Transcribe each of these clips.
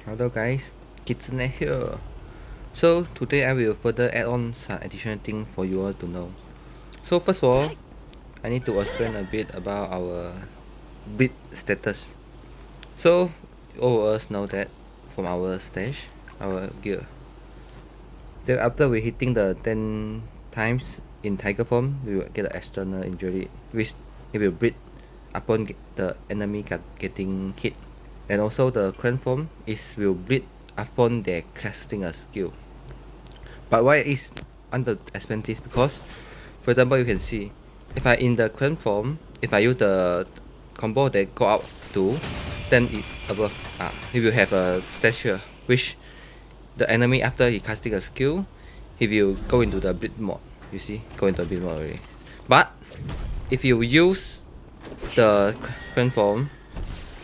Hello guys, Kitsune here. So today I will further add on some additional thing for you all to know. So first of all, I need to explain a bit about our bit status. So all of us know that from our stage, our gear. Then after we hitting the 10 times in tiger form, we will get an external injury, which it will bleed upon the enemy getting hit. And also the crane form will bleed upon their casting a skill. But why is under explain this? Because for example you can see if I in the crane form, if I use the combo that go up to, then it above he will have a stature which the enemy after he casting a skill, he will go into the bleed mode. You see, go into bleed mode already. But if you use the crane form,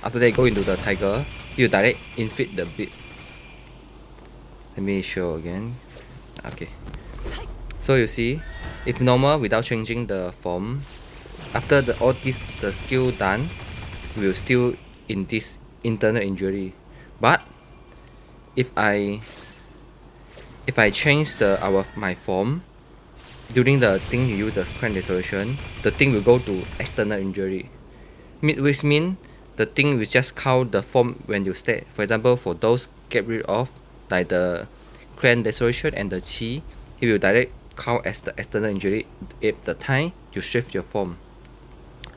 after they go into the tiger, you direct inflict the bleed. Let me show again. Okay. So you see, if normal without changing the form, after all this the skill done, we will still in this internal injury. But if I change my form during the thing you use the crane resolution, the thing will go to external injury. Which mean the thing will just count the form when you stay. For example, for those get rid of like the crane resolution and the chi, it will direct count as the external injury if the time you shift your form.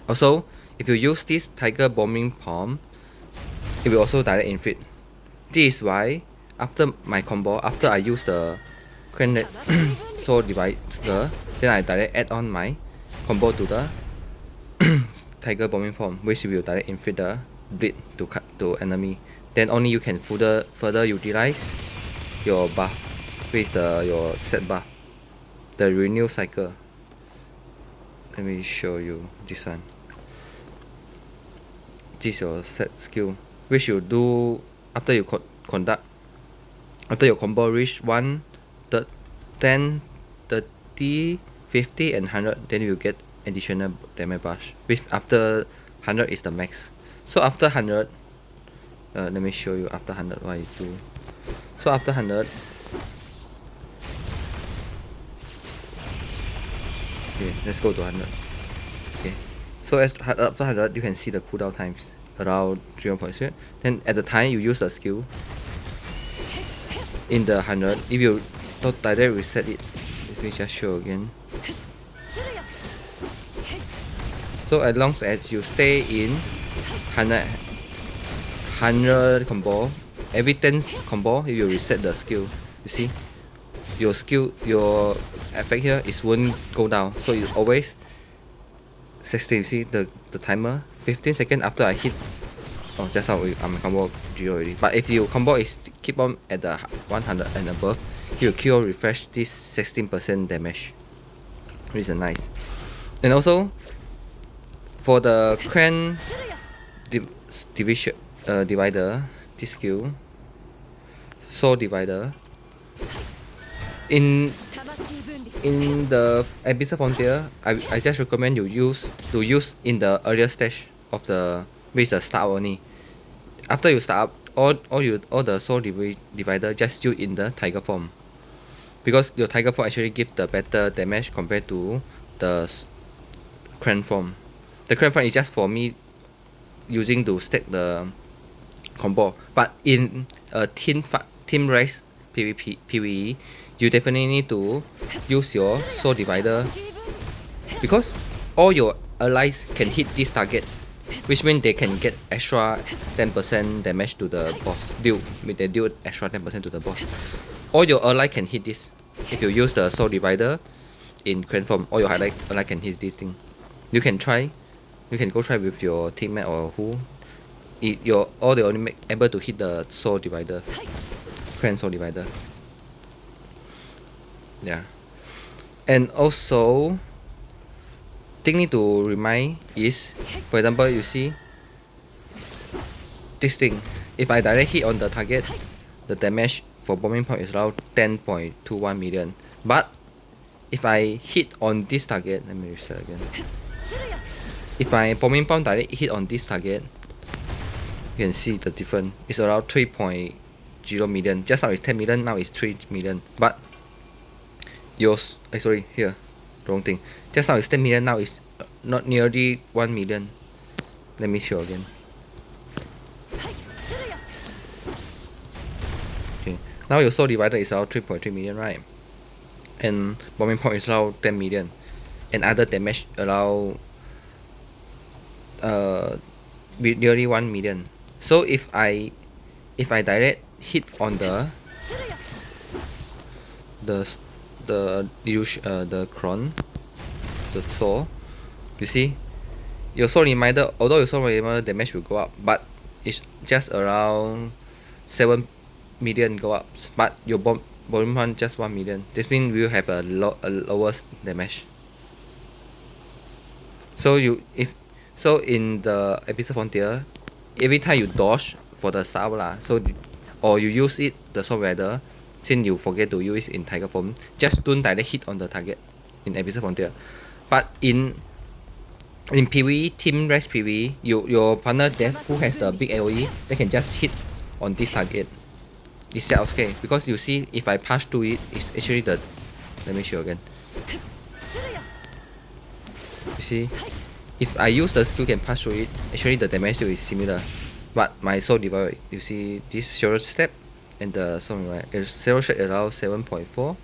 Also, if you use this tiger bombing palm, it will also direct inflict. This is why after my combo, after I use the crane soul divider, then I direct add on my combo to the tiger bombing form, which will direct inflict the bleed to enemy. Then only you can further utilize your buff, which is your set buff, the renew cycle. Let me show you this one. This is your set skill, which you do after you conduct. After your combo reach 1, 10, 30, 50 and 100, then you will get additional damage buff, which after 100 is the max. So after 100, let me show you after 100 what I do. So after 100, okay, let's go to 100. Okay, so after 100 you can see the cooldown times around 0.6. Then at the time you use the skill in the 100, if you don't direct reset it, let me just show again. So as long as you stay in 100 combo, every 10 combo you will reset the skill. You see, your effect here won't go down, so it's always 60. You see the timer 15 seconds after I hit. Oh, just now I'm combo 0 already. But if your combo is keep on at the 100 and above, you will kill refresh this 16% damage, which is nice. And also for the crane divider, this skill, soul divider, in the Abyssal Frontier, I just recommend you use in the earlier stage of the with the start only. After you start up, all the soul divider just use in the tiger form, because your tiger form actually give the better damage compared to the crane form. The crane form is just for me using to stack the combo, but in a team race PVE, you definitely need to use your soul divider, because all your allies can hit this target, which means they can get extra 10% damage to the boss. They deal extra 10% to the boss. All your ally can hit this. If you use the soul divider in crane form, all your ally can hit this thing. You can try. You can go try with your teammate or who. They only able to hit the soul divider, crane soul divider. Yeah. And also, thing need to remind is, for example, you see this thing. If I direct hit on the target, the damage for bombing point is around 10.21 million. But if I hit on this target, let me reset again. If my bombing point direct hit on this target, you can see the difference. It's around 3.8 0 million. Just now it's 10 million, now it's 3 million. But yours, sorry, here, wrong thing. Just now it's 10 million, now it's not nearly 1 million. Let me show again. Okay, now your soul divider is around 3.3 million, right? And bombing point is around 10 million. And other damage around nearly 1 million. So if I direct hit on the cron, the soul, you see, your soul reminder, although your soul reminder damage will go up, but it's just around 7 million go up, but your bombing point just 1 million. This means we will have a lower damage. So in the Abyssal Frontier, every time you dodge for the style lah, or you use it, the Soul Rider, since you forget to use it in Tiger form, just don't direct hit on the target in Abyssal Frontier. But in PVE, Team Rest PVE, your partner who has the big AoE, they can just hit on this target. It's set okay, because you see, if I pass through it, it's actually the, let me show again. You see, if I use the skill can pass through it, actually the damage still is similar. But my soul divider, you see this zero step and the soul divider is zero shot around 7.4,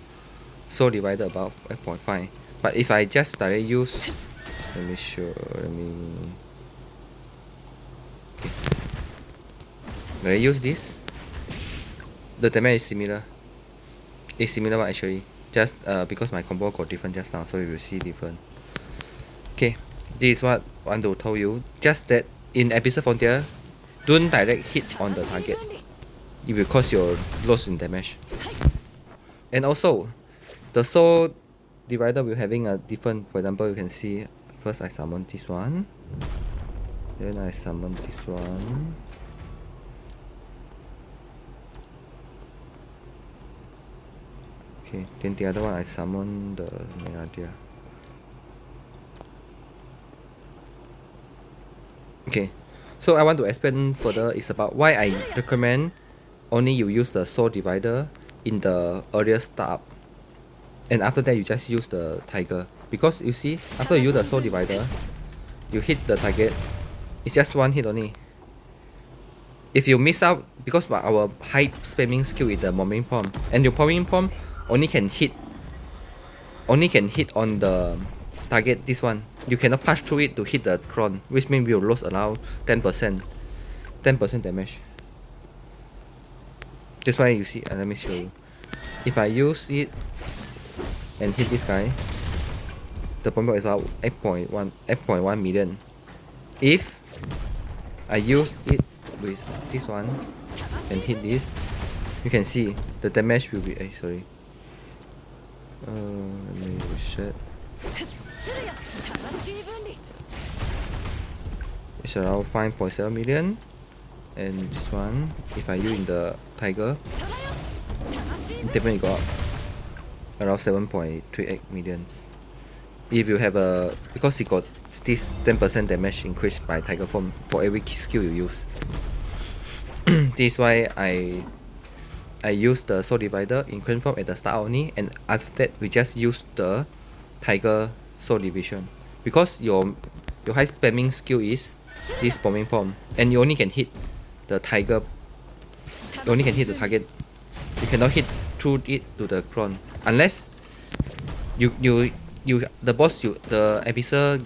soul divider about 8.5. But if I just directly use, let me show, okay. When I use this, the damage is similar. It's similar one actually. Just because my combo got different just now, so you will see different. Okay, this is what I want to tell you. Just that in Abyssal Frontier, don't direct hit on the target. It will cause your loss in damage. And also, the soul divider will having a different, for example, you can see, first I summon this one. Then I summon this one. Okay, then the other one I summon the Meradia. Okay, so I want to explain further is about why I recommend only you use the soul divider in the earlier startup, and after that you just use the tiger. Because you see, after you use the soul divider, you hit the target, it's just one hit only. If you miss out, because our high spamming skill is the bombing palm, and your bombing palm only can hit on the target, this one. You cannot pass through it to hit the cron, which means we will lose around 10% damage. That's why you see, let me show you. If I use it and hit this guy, the bomb is about 8.1 million. If I use it with this one and hit this, you can see the damage will be sorry. Let me reset. It's around 5.7 million, and this one, if I use in the tiger, it definitely go up around 7.38 million. If you have a, because it got this 10% damage increased by tiger form for every skill you use. This is why I use the soul divider in current form at the start only, and after that we just use the tiger soul division, because your high spamming skill is this bombing palm, and you only can hit the tiger, you only can hit the target, you cannot hit through it to the cron unless the Abyssal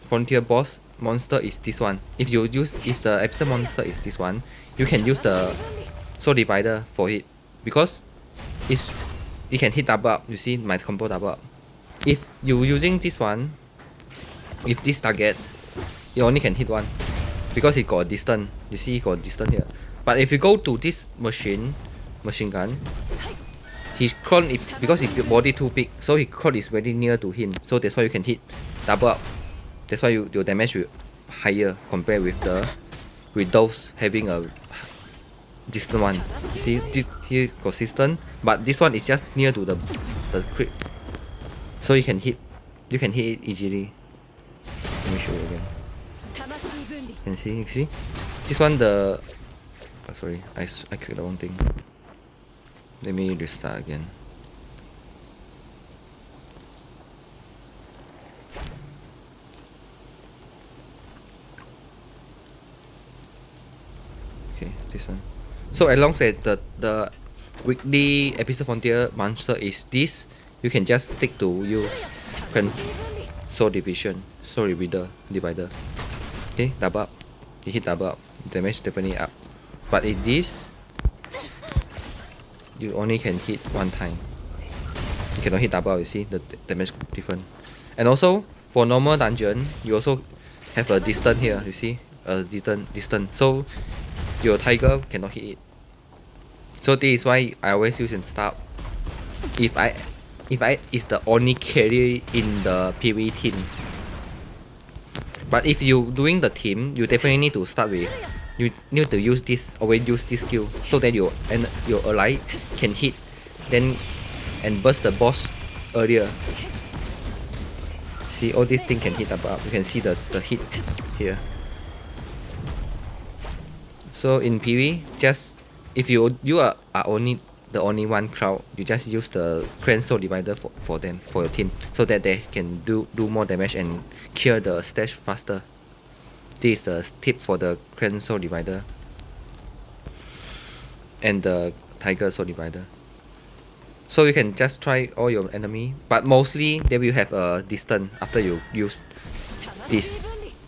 Frontier boss monster is this one. If the Abyssal monster is this one, you can use the soul divider for it, because it can hit double up. You see my combo double up. If you using this one, if this target, you only can hit one, because it got distance. You see it got distance here. But if you go to this machine gun, his cron is, because his body too big, so his cron is very near to him. So that's why you can hit double up. That's why your damage will higher compared with those having a distant one. See, here consistent, but this one is just near to the crit, so you can hit it easily. Let me show you again. You see this one, the sorry, I clicked the wrong thing. Let me restart again. Okay, this one. So as long as the weekly episode frontier monster is this, you can just stick to use soul divider. Okay, double up. You hit double up, damage definitely up. But in this, you only can hit one time. You cannot hit double up, you see the damage different. And also for normal dungeon, you also have a distance here, you see? A distance. So your tiger cannot hit it. So this is why I always use in start. If I is the only carry in the PVE team. But if you doing the team, you definitely need to start with, you need to use this, always use this skill, so that your ally can hit, then and burst the boss earlier. See, all these things can hit above. You can see the hit here. So in PV, just if you are only the only one crowd, you just use the Clan Soul Divider for them, for your team, so that they can do more damage and clear the stage faster. This is the tip for the Clan Soul Divider and the Tiger Soul Divider. So you can just try all your enemy, but mostly they will have a distance after you use this.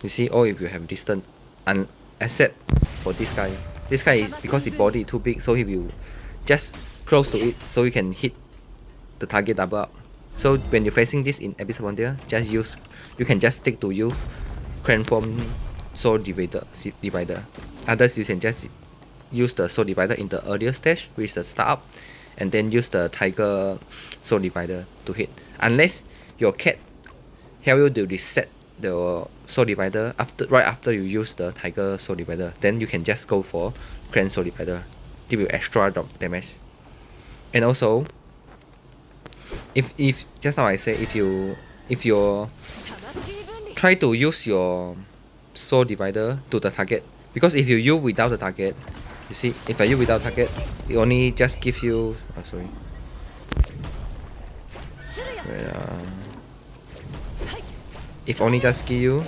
You see, or if you have distance, except for this guy. This guy is, because his body is too big, so he will just close to it, so you can hit the target double up. So when you're facing this in Abyssal Frontier, just use, you can just stick to use Clan Form Soul Divider. Others you can just use the Soul Divider in the earlier stage, which is the startup, and then use the Tiger Soul Divider to hit. Unless your cat tell you to reset the Soul Divider right after you use the Tiger Soul Divider, then you can just go for Clan Soul Divider. Give you extra damage. And also, if just now I say, if you try to use your Soul Divider to the target, because if you use without the target, you see, if I use without target, it only just gives you, oh sorry, if only just give you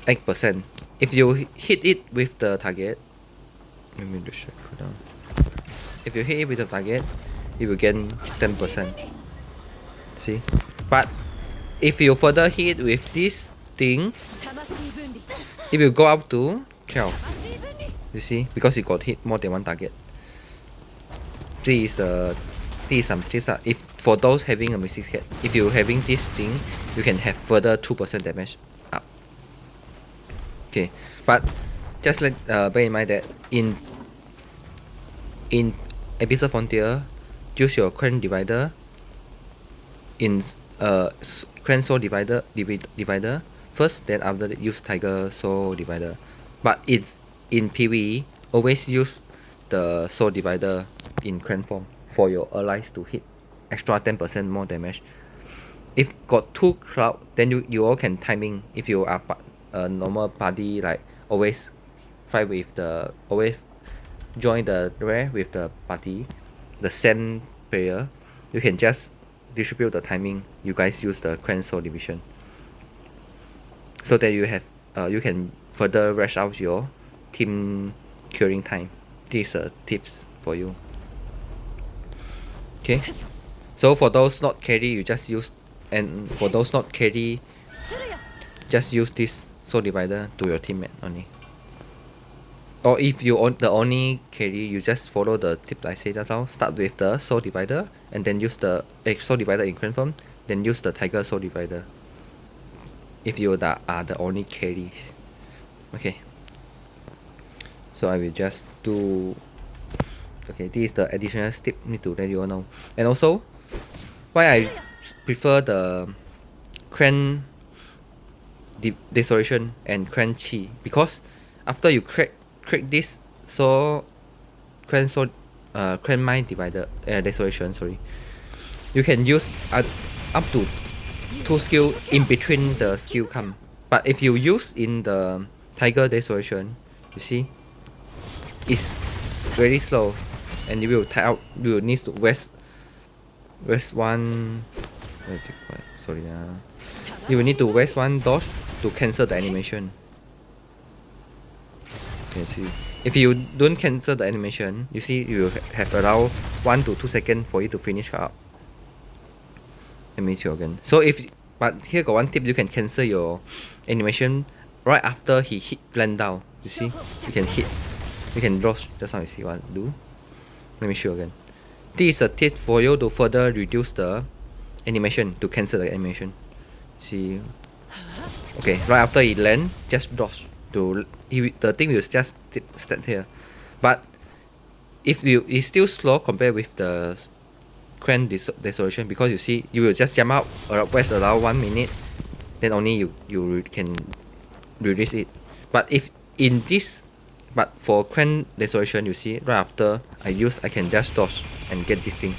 8%. If you hit it with the target, let me just check it down. If you hit it with the target, you will gain 10%. See? But if you further hit with this thing, it will go up to 12. You see? Because you got hit more than one target. This are if for those having a mystic cat, if you having this thing, you can have further 2% damage up. Okay, but just bear in mind that in Abyssal Frontier, use your Clan Divider in Clan Soul Divider first, then after that use Tiger Soul Divider. But in PvE, always use the Soul Divider in Clan form for your allies to hit extra 10% more damage. If got two crowd, then you all can timing. If you are a normal party, like always fight with always join the rare with the party, the same player, you can just distribute the timing. You guys use the Clan Soul Division, so that you have you can further rush out your team curing time. These are tips for you. Okay, so for those not carry, you just use, and for those not carry, just use this Soul Divider to your teammate only. Or if you the only carry, you just follow the tip I said just now. Start with the Soul Divider, and then use the Soul Divider in Clan form, then use the Tiger Soul Divider. If you are the only carries. Okay. So I will just do. Okay, this is the additional tip need to let you all know. And also, why I prefer the Clan Desolation and Clan Chi, because after you crack this, so Clan Mind Divider Desolation, sorry, you can use up to 2 skill in between the skill come. But if you use in the Tiger Desolation, you see, is very slow, and you will tap out. You will need to waste one. Sorry, you will need to waste one dodge to cancel the animation. You see, if you don't cancel the animation, you see you will have around 1 to 2 seconds for it to finish up. Let me show again. So but here got one tip: you can cancel your animation right after he hit blend down. You see, you can hit, you can dodge. That's how you see what do. Let me show again. This is a tip for you to further reduce the animation, to cancel the animation. See, okay, right after he land, just dodge. The thing will just stand here, but if it's still slow compared with the Cran Desolation, because you see you will just jump out west around 1 minute, then only you can release it. But if in this, but for Cran Desolation, you see right after I can just dodge and get this thing.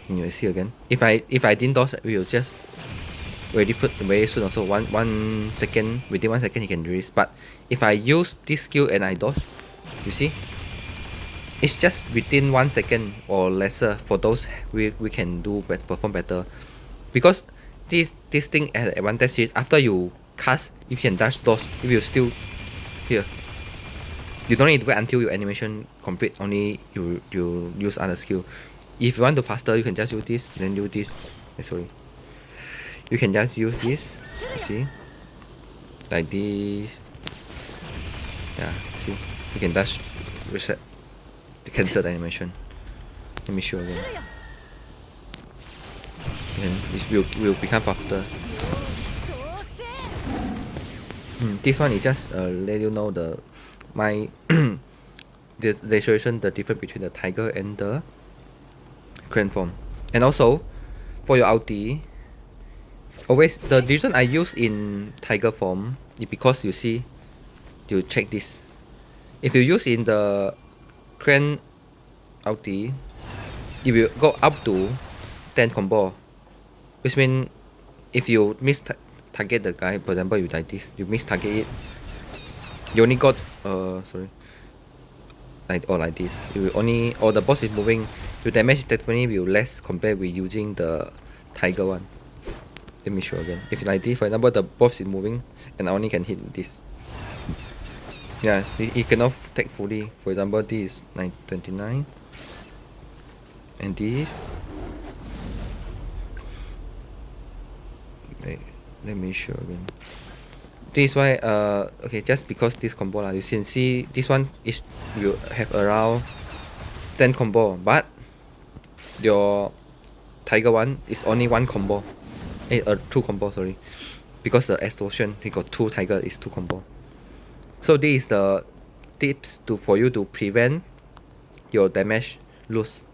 And you will see again. If I didn't dodge, we will just very soon also. One second, within 1 second he can release. But if I use this skill and I dodge, you see, it's just within 1 second or lesser. For those we can perform better, because this thing has advantage is after you cast, you can dash dodge. It will still here. You don't need to wait until your animation complete. Only you use other skill. If you want to faster, you can just use this, then do this. Sorry. You can just use this. You see, like this. Yeah. See, you can dash, reset, to cancel the animation. Let me show again. And this will become faster. This one is just let you know my the difference between the tiger and the Cran form. And also for your ulti, always the reason I use in tiger form is because you see, you check this. If you use in the Cran ulti, it will go up to 10 combo, which means if you miss target the guy, for example you like this, you miss target it, you only got like this, you will only, or the boss is moving, your damage definitely will less compared with using the tiger one. Let me show again. If like this, for example, the boss is moving and I only can hit this. Yeah, he cannot take fully. For example, this is 929 and this. Wait, let me show again. This is why okay, just because this combo you can see this one will have around 10 combo, but your tiger one is only 1 combo. 2 combo, sorry, because the extortion he got 2 tiger is 2 combo. So this is the tips for you to prevent your damage lose.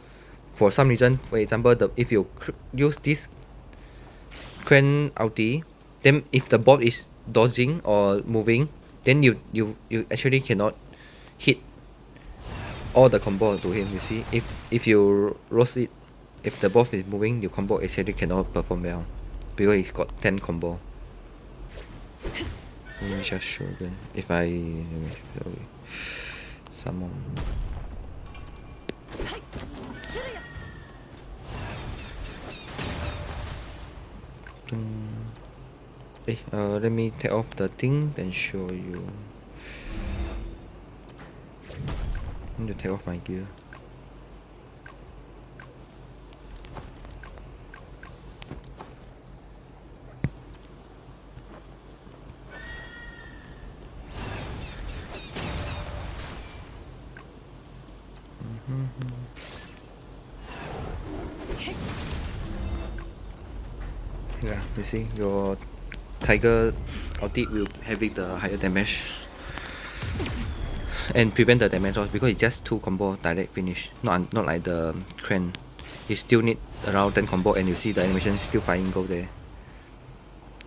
For some reason, for example, if you use this Cran ulti, then if the bot is dodging or moving, then you actually cannot hit all the combo to him. You see, if you roast it, if the bot is moving, your combo actually cannot perform well because it's got 10 combo. Let me just show again. If I let me show you some more. Let me take off the thing, then show you. I need to take off my gear. Yeah, you see, your tiger ulti will have the higher damage and prevent the damage loss because it's just 2 combo direct finish. Not like the Cran. You still need around 10 combo and you see the animation still flying go there.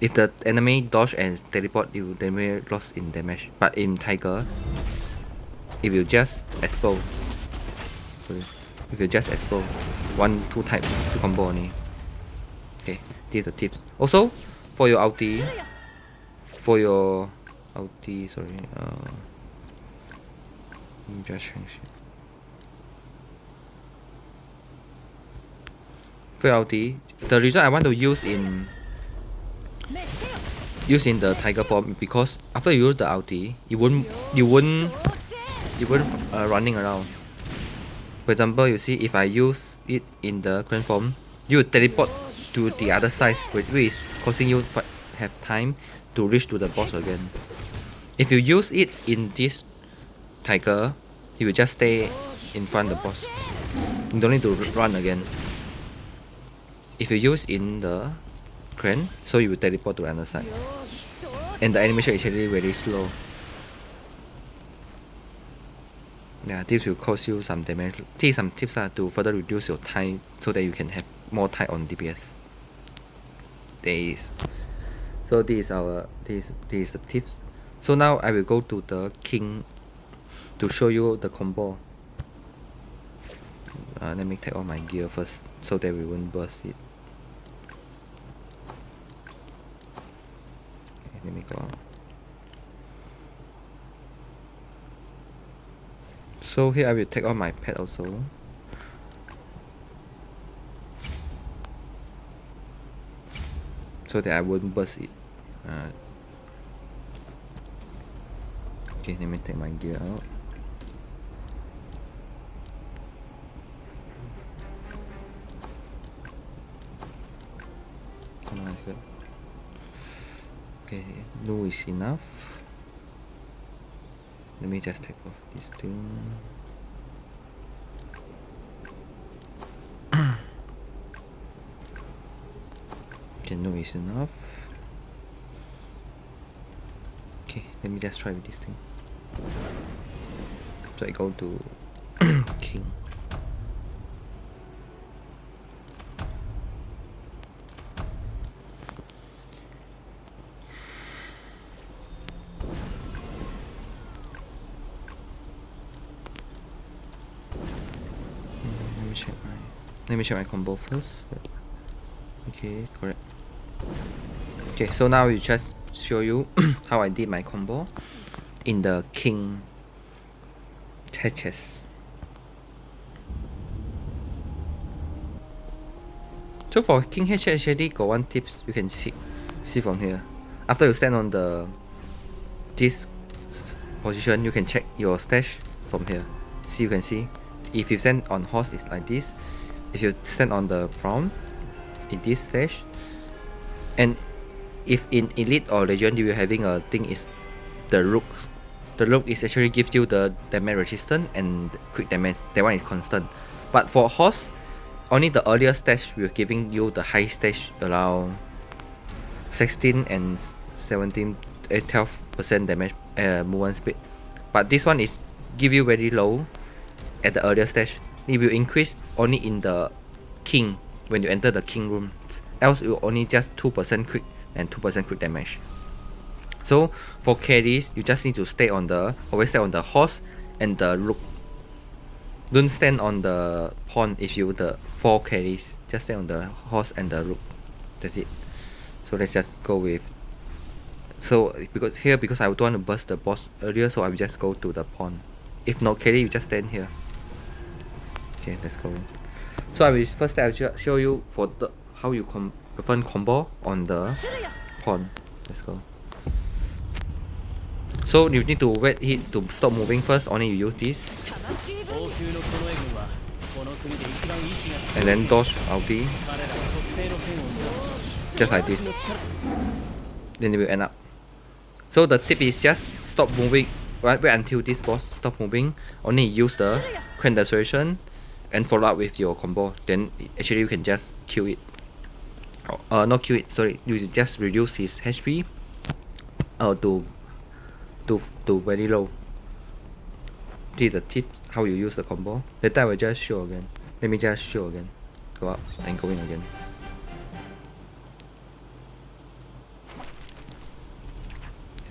If the enemy dodge and teleport, you may loss in damage. But in tiger, if you just expo, if you just expo 1-2 types, 2 combo only. Okay, these are tips. Also, for your ulti, sorry, Just change it. For Ulti, the reason I want to use in the tiger form because after you use the ulti, you won't running around. For example, you see if I use it in the current form, you will teleport to the other side, which is causing you have time to reach to the boss again. If you use it in this tiger, you will just stay in front of the boss. You don't need to run again. If you use in the crane, so you will teleport to the other side. And the animation is actually very slow. Yeah, this will cause you some damage. These some tips are to further reduce your time so that you can have more time on DPS. There is. So this is the tips. So now I will go to the king to show you the combo. Let me take all my gear first so that we won't burst it. Okay, let me go out. So here I will take off my pet also. So that I won't burst it. Okay, let me take my gear out. Come on, good. Okay, no is enough. Let me just take off this thing. Okay, no is enough. Okay, let me just try with this thing. So I go to king. Let me check my combo first. Okay, correct. Okay, so now we just show you how I did my combo in the king Hexchess. So for king Hexchess actually got one tips you can see from here. After you stand on this position, you can check your stash from here. See, you can see if you stand on horse, it's like this. If you stand on the front, in this stage, and if in elite or legend you are having a thing is the rook. The rook is actually gives you the damage resistance and quick damage. That one is constant. But for horse, only the earlier stage will giving you the high stage around 16 and 17, 12% damage movement speed. But this one is give you very low at the earlier stage. It will increase only in the king when you enter the king room. Else it will only just 2% quick and 2% quick damage. So for carries, you just need to always stay on the horse and the rook. Don't stand on the pawn if you the 4 carries. Just stay on the horse and the rook. That's it. So let's just go with. So because I don't want to burst the boss earlier, so I will just go to the pawn. If no carry, you just stand here. Okay, let's go. So I will first show you for how you perform combo on the pawn. Let's go. So you need to wait it to stop moving first. Only you use this, and then dodge ulti, just like this. Then it will end up. So the tip is just stop moving. Right, wait until this boss stop moving. Only use the Crane Desperation and follow up with your combo. Then actually you can just kill it. Not kill it. Sorry, you just reduce his HP. To very low. This is the tip how you use the combo. Later I will just show again. Let me just show again. Go up and go in again.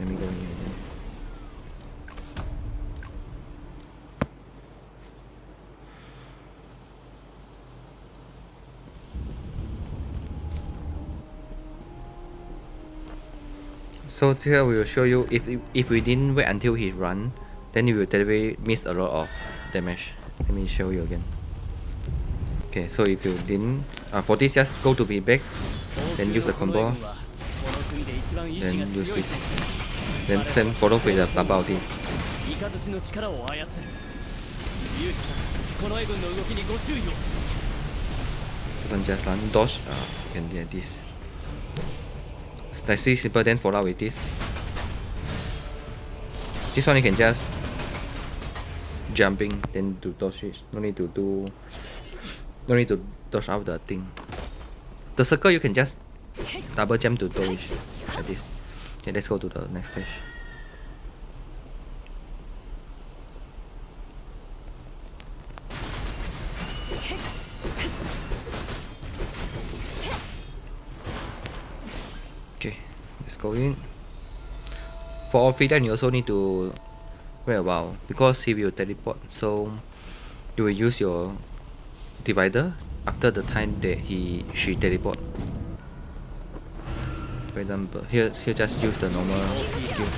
Let me go in again. So here we will show you if we didn't wait until he run, then you will deliver miss a lot of damage. Let me show you again. Okay, so if you didn't for this, just go to be back, then use the combo, then use this, then send follow with the double ulti. You can just run dodge, you can do this. Like this simple, then follow with this. This one you can just jumping, then do dodge it. No need to dodge out the thing. The circle you can just double jump to dodge like this. Okay, let's go to the next stage. Okay, let's go in. For Ophidian, you also need to wait a while because he will teleport. So you will use your divider after the time that she teleport. For example, here just use the normal skill.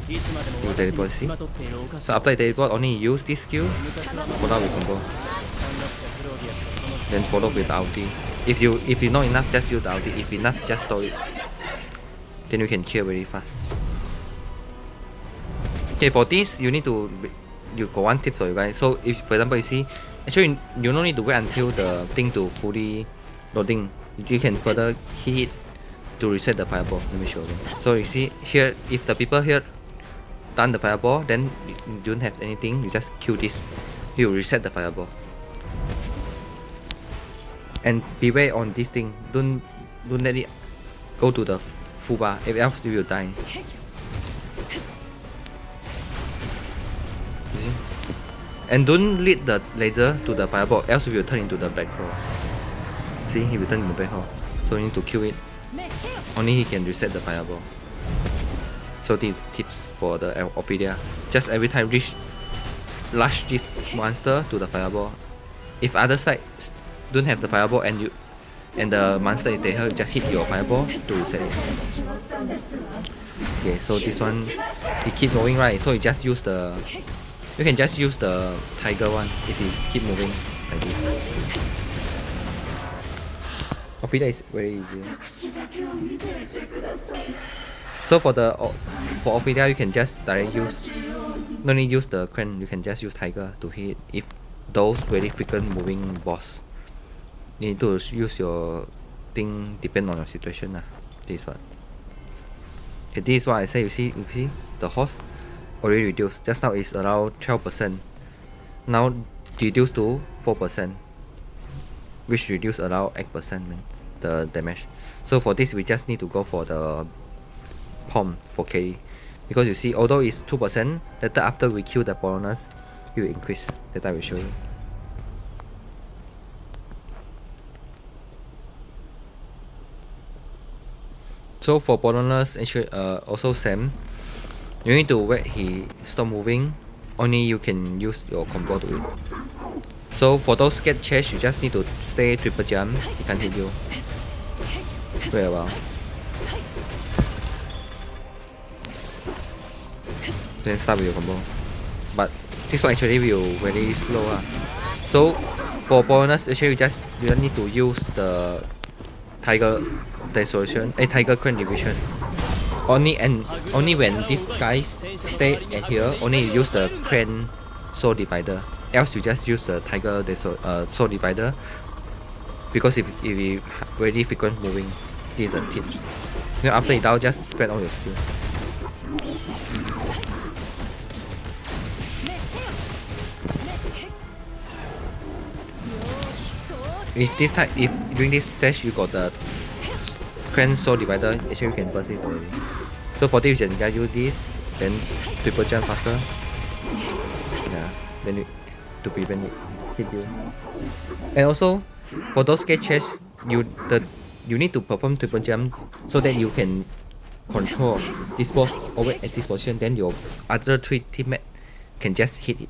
You teleport, see? So after you teleport, only use this skill, follow with combo. Then follow with the ulti. If you not enough, just use the ulti. If enough, just store it. Then you can kill very fast. Okay, for this you got one tip for you guys. So if for example you see, actually you don't need to wait until the thing to fully loading. You can further hit it to reset the fireball. Let me show you. So you see here, if the people here done the fireball, then you don't have anything. You just kill this. You reset the fireball. And beware on this thing. Don't let it go to the full bar. If else you will die. And don't lead the laser to the fireball, else it will turn into the black hole. See, he will turn into the black hole. So you need to kill it. Only he can reset the fireball. So the tips for the Ophidia. Just every time rush this monster to the fireball. If other side don't have the fireball and the monster is there, just hit your fireball to reset it. Okay, so this one it keep going, right? So you just use you can just use the tiger one if it keep moving like this. Ophidia is very easy. So for Ophidia, you can just directly use, no need use the Quen, you can just use tiger to hit if those very frequent moving boss. You need to use your thing depend on your situation. This one. Okay, this is what I say. You see the horse already reduced. Just now is around 12%. Now reduced to 4%, which reduced around 8% the damage. So for this we just need to go for the palm for carry, because you see although it's 2%, later after we kill the bonus it will increase. That I will show you. So for bonus actually also same. You need to wait he stop moving, only you can use your combo to it. So for those get chase, you just need to stay triple jump, he can't hit you. Wait a while. Then start with your combo. But this one actually will very slow. So for bonus actually you just need to use the Tiger Dissolution, Tiger Quen Division. Only when this guy stay at here, only you use the Quen Soul Divider. Else you just use the Tiger Soul Divider. Because if you very frequent moving, this is the tip. Then after you down, just spread all your skill. If during this stage you got the Quen Soul Divider, actually you can burst it already. So for this you can just use this, then triple jump faster. Yeah, then to prevent it hit you. And also for those get chase, you need to perform triple jump so that you can control this boss over at this position. Then your other 3 teammates can just hit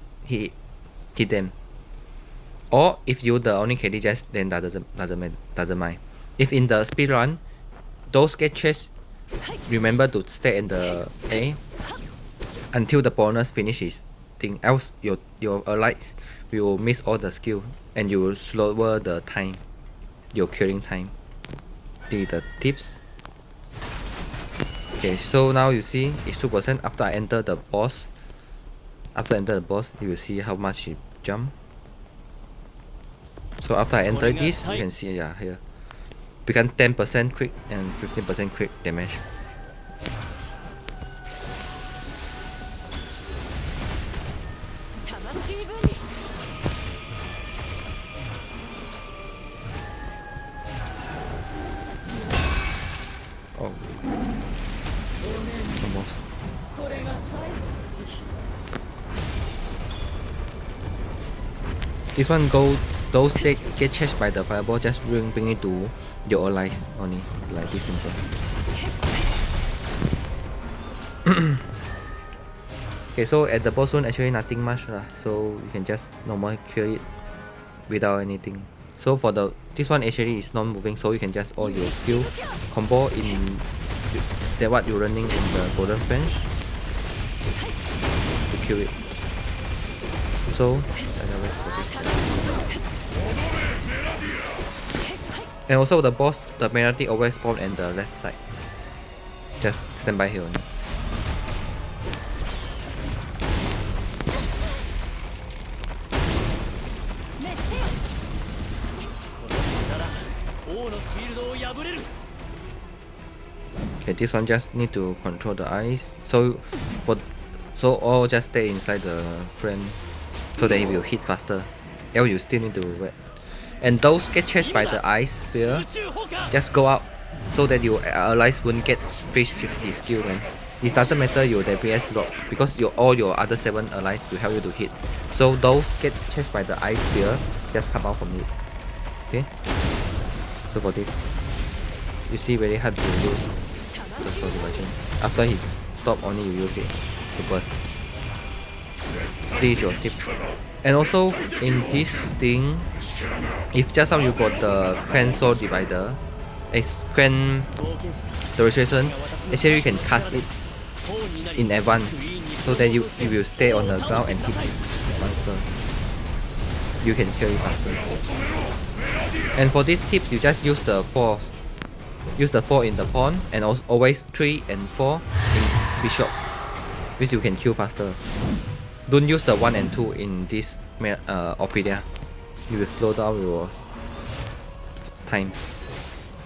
them. Or if you the only carry, just then that doesn't mind. If in the speed run, those get chase, remember to stay in the A until the bonus finishes thing, else your allies will miss all the skill and you will slower the time, your killing time. The tips. Okay, so now you see it's 2% after I enter the boss. After I enter the boss, you will see how much it jump. So after I enter this, you can see here. Become 10% crit and 15% crit damage. Oh. Almost. This one those get chased by the fireball, just bring it to your allies only, like this simple. Okay, so at the boss zone actually nothing much lah, so you can just normal kill it without anything. So for this one actually is non-moving, so you can just all your skill combo in that what you're running in the golden fence to kill it. So and also the boss, the penalty always spawn on the left side. Just stand by here only. Okay, this one just need to control the ice. So all just stay inside the frame so that it will hit faster. Else you still need to wait. And those get chased by the ice sphere, just go out so that your allies won't get fish his skill, man. It doesn't matter your DPS drop because all your other 7 allies will help you to hit. So those get chased by the ice sphere, just come out from it. Okay? So for this, you see very hard to use the sword diversion. After he stop, only you use it to burst. This is your tip. And also in this thing, if just now you got the Clan Soul Divider, Clan Duration, actually you can cast it in advance so that you will stay on the ground and hit it faster. You can kill it faster. And for these tips, you just use the 4. Use the 4 in the pawn and also always 3 and 4 in bishop, which you can kill faster. Don't use the 1 and 2 in this Ophidia. You will slow down your time.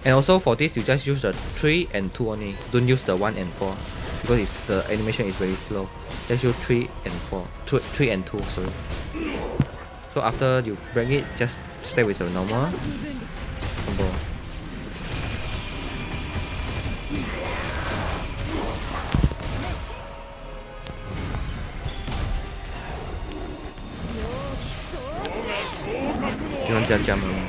And also for this, you just use the 3 and 2 only. Don't use the 1 and 4 because the animation is very slow. Just use 3 and 4. 3 and 2, sorry. So after you break it, just stay with your normal combo. You want to jump on.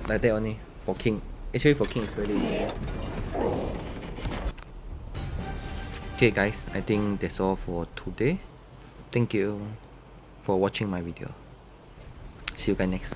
Like that only for king. Actually for king is really easy. Okay guys, I think that's all for today. Thank you for watching my video. See you guys next.